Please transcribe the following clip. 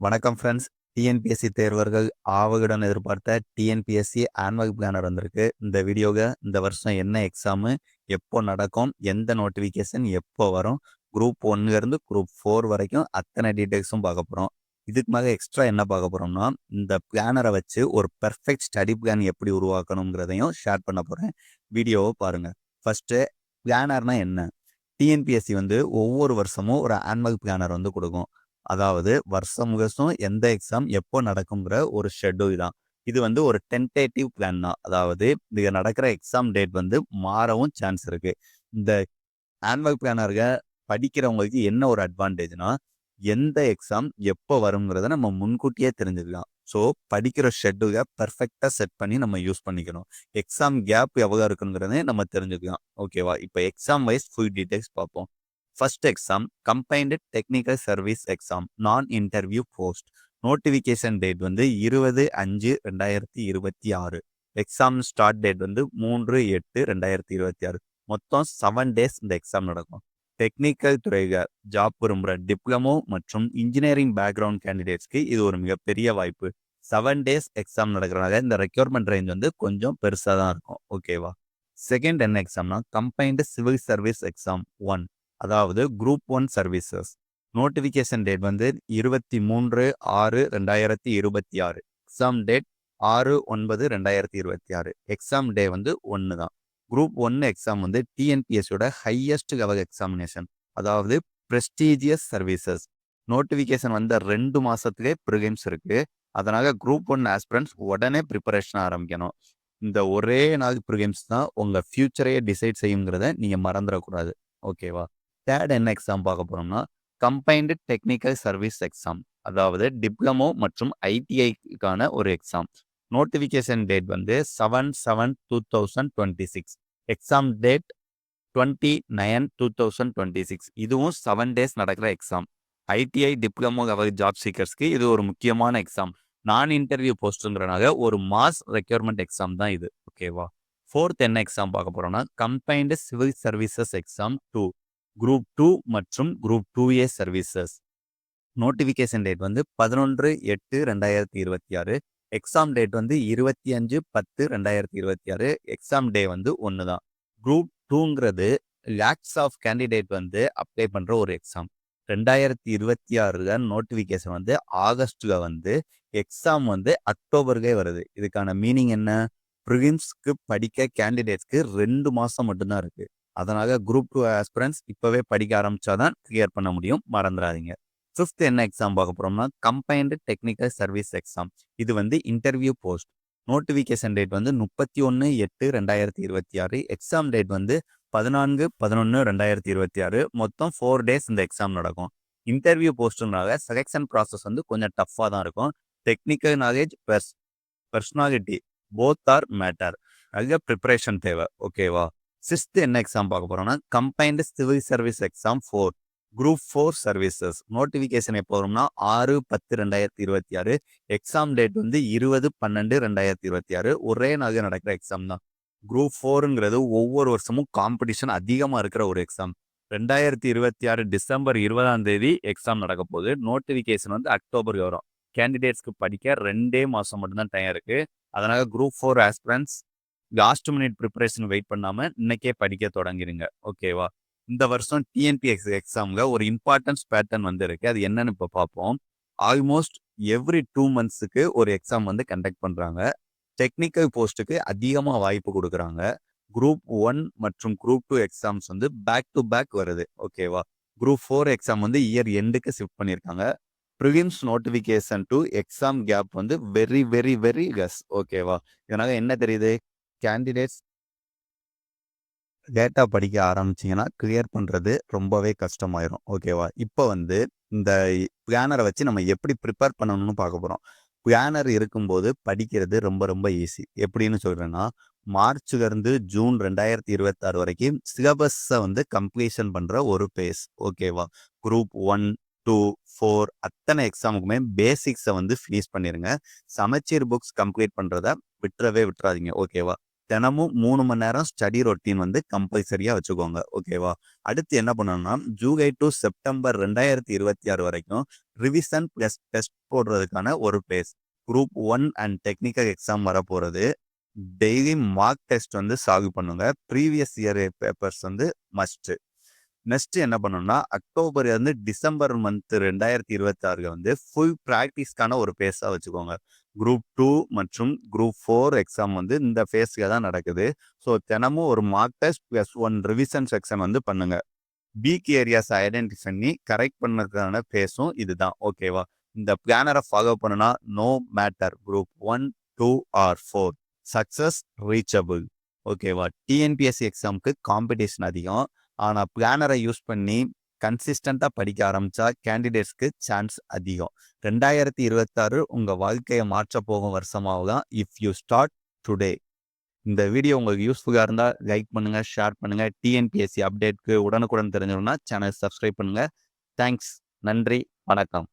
வணக்கம் friends. TNPSC தேர்வர்கள் ஆவலுடன் எதிர்பார்த்த டிஎன்பிஎஸ்சி ஆனுவல் பிளானர் வந்திருக்கு. இந்த வீடியோவில் இந்த வருஷம் என்ன எக்ஸாமு, எப்போ நடக்கும், எந்த நோட்டிஃபிகேஷன் எப்போ வரும், குரூப் 1லேருந்து குரூப் 4 வரைக்கும் அத்தனை டீட்டெயில்ஸும் பார்க்க போகிறோம். இதுக்கு மேலே எக்ஸ்ட்ரா என்ன பார்க்க போகிறோம்னா, இந்த பிளானரை வச்சு ஒரு பெர்ஃபெக்ட் ஸ்டடி பிளான் எப்படி உருவாக்கணுங்கிறதையும் ஷேர் பண்ண போகிறேன். வீடியோவை பாருங்கள். ஃபஸ்ட்டு பிளானர்னா என்ன? டிஎன்பிஎஸ்சி ஒவ்வொரு வருஷமும் ஒரு ஆனுவல் பிளானர் கொடுக்கும். அதாவது வருஷம் எந்த எக்ஸாம் எப்போ நடக்குங்கிற ஒரு ஷெட்யூல் தான். இது ஒரு டென்டேட்டிவ் பிளான் தான். அதாவது இங்க நடக்கிற எக்ஸாம் டேட் மாறவும் சான்ஸ் இருக்கு. இந்த ஆனுவல் பிளானர்க படிக்கிறவங்களுக்கு என்ன ஒரு அட்வான்டேஜ்னா, எந்த எக்ஸாம் எப்போ வருங்கிறத நம்ம முன்கூட்டியே தெரிஞ்சுக்கலாம். ஸோ படிக்கிற ஷெட்யூலை பெர்ஃபெக்டாக செட் பண்ணி நம்ம யூஸ் பண்ணிக்கணும். எக்ஸாம் கேப் எவ்வளோ இருக்குங்கிறதே நம்ம தெரிஞ்சுக்கலாம். ஓகேவா? இப்போ எக்ஸாம் வைஸ் ஃபுல் டீட்டெயில்ஸ் பார்ப்போம். First exam combined technical service exam non interview post. Notification date 20/5/2026. Exam start date 3/8/2026. மொத்தம் 7 டேஸ் இந்த எக்ஸாம் நடக்கும். டெக்னிக்கல் துறைகள் ஜாப் விரும்புகிற டிப்ளமோ மற்றும் இன்ஜினியரிங் பேக்ரவுண்ட் கேண்டிடேட்ஸ்க்கு இது ஒரு மிகப்பெரிய வாய்ப்பு. 7 டேஸ் எக்ஸாம் நடக்கிறனால இந்த ரெக்யர்மெண்ட் ரேஞ்ச் கொஞ்சம் பெருசாக தான் இருக்கும். ஓகேவா? செகண்ட் என்ன எக்ஸாம்னா கம்பைன்டு சிவில் சர்வீஸ் எக்ஸாம் 1, அதாவது group 1 services. Notification date 23/6/2026. Exam date 6/9/2026. Exam day 1 தான். குரூப் 1 எக்ஸாம் டிஎன்பிஎஸ்சியோட ஹையஸ்ட் லெவல் எக்ஸாமினேஷன், அதாவது ப்ரெஸ்டீஜியஸ் சர்வீசஸ். நோட்டிஃபிகேஷன் 2 மாசத்துலேயே ப்ரிலிம்ஸ் இருக்கு. அதனால குரூப் 1 ஆஸ்பிரண்ட்ஸ் உடனே ப்ரிப்பரேஷன் ஆரம்பிக்கணும். இந்த ஒரே நாள் ப்ரிலிம்ஸ் தான் உங்க ஃபியூச்சரையே டிசைட் செய்யுங்கிறத நீங்க மறந்துடக்கூடாது. ஓகேவா? தேர்ட் என்ன எக்ஸாம் பார்க்க போறோம்னா கம்பைன்டு டெக்னிக்கல் சர்வீஸ் எக்ஸாம், அதாவது டிப்ளமோ மற்றும் ஐடிஐக்கான ஒரு exam. Notification date 7/7/2026. Exam date 29/2026. இதுவும் 7 டேஸ் நடக்கிற exam. ITI diploma level job சீக்கர்ஸ்க்கு இது ஒரு முக்கியமான எக்ஸாம். நான் இன்டர்வியூ போஸ்ட்டுங்கிறனால ஒரு மாஸ் ரெக்யர்மெண்ட் எக்ஸாம் தான் இது. ஓகேவா? ஃபோர்த் என்ன எக்ஸாம் பார்க்க போறோம்னா combined civil services exam 2, group 2 மற்றும் group 2A services. Notification date 11/8/2026. Exam date 25/10/2026. Exam day 1 தான். குரூப் 2ங்கிறது லேக்ஸ் ஆஃப் கேண்டிடேட் அப்ளை பண்ற ஒரு எக்ஸாம். 2026 நோட்டிஃபிகேஷன் ஆகஸ்ட்ல எக்ஸாம் அக்டோபருக்கே வருது. இதுக்கான மீனிங் என்ன? ப்ரிலிம்ஸ்க்கு படிக்க கேண்டிடேட்ஸ்க்கு 2 மாசம் மட்டும்தான் இருக்கு. அதனால குரூப் 2 ஆஸ்பிரண்ட்ஸ் இப்பவே படிக்க ஆரம்பிச்சாதான் கிளியர் பண்ண முடியும். மறந்துடாதீங்க. ஃபிஃப்த் என்ன எக்ஸாம் பார்க்க போறோம்னா கம்பைன்டு டெக்னிக்கல் சர்வீஸ் எக்ஸாம். இது interview post. Notification date 31/8/2026. Exam date 14/11/2026. மொத்தம் 4 டேஸ் இந்த எக்ஸாம் நடக்கும். இன்டர்வியூ போஸ்ட்னால செலெக்ஷன் ப்ராசஸ் கொஞ்சம் டஃப்பாக தான் இருக்கும். Technical knowledge plus personality both are matter. நல்ல ப்ரிப்பரேஷன் தேவை. ஓகேவா? சிக்ஸ்த் என்ன எக்ஸாம் பார்க்க போறோம்னா combined civil service exam 4, group 4 services. Notification எப்போ வரும்னா 6/10/2026. Exam date 20/12/2026. ஒரே நாள் நடக்கிற எக்ஸாம் தான். குரூப் 4ங்கிறது ஒவ்வொரு வருஷமும் காம்படிஷன் அதிகமாக இருக்கிற ஒரு எக்ஸாம். 2026 டிசம்பர் 20 எக்ஸாம் நடக்க போகுது. நோட்டிஃபிகேஷன் அக்டோபர் வரும். கேண்டிடேட்ஸ்க்கு படிக்க 2 மாசம் மட்டும்தான் டைம் இருக்கு. அதனால group 4 aspirants last minute preparation wait பண்ணாம இன்னைக்கே படிக்க தொடங்கிருங்க. ஓகேவா? இந்த வருஷம் டிஎன்பிஎஸ்சி எக்ஸாம்ல ஒரு இம்பார்ட்டன்ஸ் பேட்டர்ன் இருக்கு. அது என்னன்னு இப்போ பார்ப்போம். ஆல்மோஸ்ட் எவ்ரி 2 மந்த்ஸுக்கு ஒரு எக்ஸாம் கண்டக்ட் பண்றாங்க. டெக்னிக்கல் போஸ்ட்டுக்கு அதிகமாக வாய்ப்பு கொடுக்குறாங்க. குரூப் 1 மற்றும் group 2 exams back to back வருது. ஓகேவா? குரூப் 4 எக்ஸாம் இயர் எண்டுக்கு ஷிஃப்ட் பண்ணியிருக்காங்க. Prelims notification to exam gap very very very less. ஓகேவா? இதனால என்ன தெரியுது? கேண்டிடேட்ஸ் டேட்டா படிக்க ஆரம்பிச்சிங்கன்னா கிளியர் பண்ணுறது ரொம்பவே கஷ்டமாயிரும். ஓகேவா? இப்போ இந்த பிளானரை வச்சு நம்ம எப்படி ப்ரிப்பேர் பண்ணணும்னு பார்க்க போகிறோம். பிளானர் இருக்கும்போது படிக்கிறது ரொம்ப ரொம்ப ஈஸி. எப்படின்னு சொல்கிறேன்னா, மார்ச்லேருந்து ஜூன் 2026 வரைக்கும் சிலபஸை கம்ப்ளீஷன் பண்ணுற ஒரு பேஸ். ஓகேவா? குரூப் 1, 2, 4 அத்தனை எக்ஸாமுக்குமே பேசிக்ஸை ஃபினிஷ் பண்ணிடுங்க. சமச்சீர் புக்ஸ் கம்ப்ளீட் பண்ணுறத விட்டுறவே விட்டுறாதீங்க. ஓகேவா? தினமும் 3 மணி நேரம் ஸ்டடி ரொட்டீன் வந்து கம்பல்சரியா வச்சுக்கோங்க. ஓகேவா? அடுத்து என்ன பண்ணணும்னா, ஜூலை டூ செப்டம்பர் 2026 வரைக்கும் ரிவிஷன் பிளஸ் டெஸ்ட் போடுறதுக்கான ஒரு base. Group 1 and technical exam வரப்போறது. டெய்லி மார்க் டெஸ்ட் வந்து சால்வ் பண்ணுங்க. ப்ரீவியஸ் இயர் பேப்பர்ஸ் வந்து மஸ்ட். நெக்ஸ்ட் என்ன பண்ணணும்னா, அக்டோபர்ல இருந்து டிசம்பர் மந்த் 2026 வந்து ஃபுல் பிராக்டிஸ்க்கான ஒரு பேஸா வச்சுக்கோங்க. குரூப் 2 மற்றும் குரூப் 4 எக்ஸாம் வந்து இந்த ஃபேஸ்ல தான் நடக்குது. ஸோ தினமும் ஒரு mark test plus 1 revision section வந்து பண்ணுங்க. வீக் ஏரியாஸ் ஐடென்டிஃபை பண்ணி கரெக்ட் பண்ணதுக்கான பேஸும் இதுதான். ஓகேவா? இந்த பிளானரை ஃபாலோ பண்ணுனா no matter group 1, 2 or 4 success reachable. ஓகேவா? டிஎன்பிஎஸ்சி எக்ஸாமுக்கு காம்படிஷன் அதிகம். ஆனா பிளானரை யூஸ் பண்ணி கன்சிஸ்டண்டா படிக்க ஆரம்பிச்சா கேண்டிடேட்ஸ்க்கு சான்ஸ் அதிகம். 2026 உங்க வாழ்க்கையை மாற்ற போகும் வருஷமாகலாம் இஃப் யூ ஸ்டார்ட் டுடே. இந்த வீடியோ உங்களுக்கு யூஸ்ஃபுல்லா இருந்தா லைக் பண்ணுங்க, ஷேர் பண்ணுங்க. டிஎன்பிஎஸ்சி அப்டேட்க்கு உடனுக்குடன் தெரிஞ்சுக்கணும்னா சேனல் சப்ஸ்கிரைப் பண்ணுங்க. தேங்க்ஸ். நன்றி. வணக்கம்.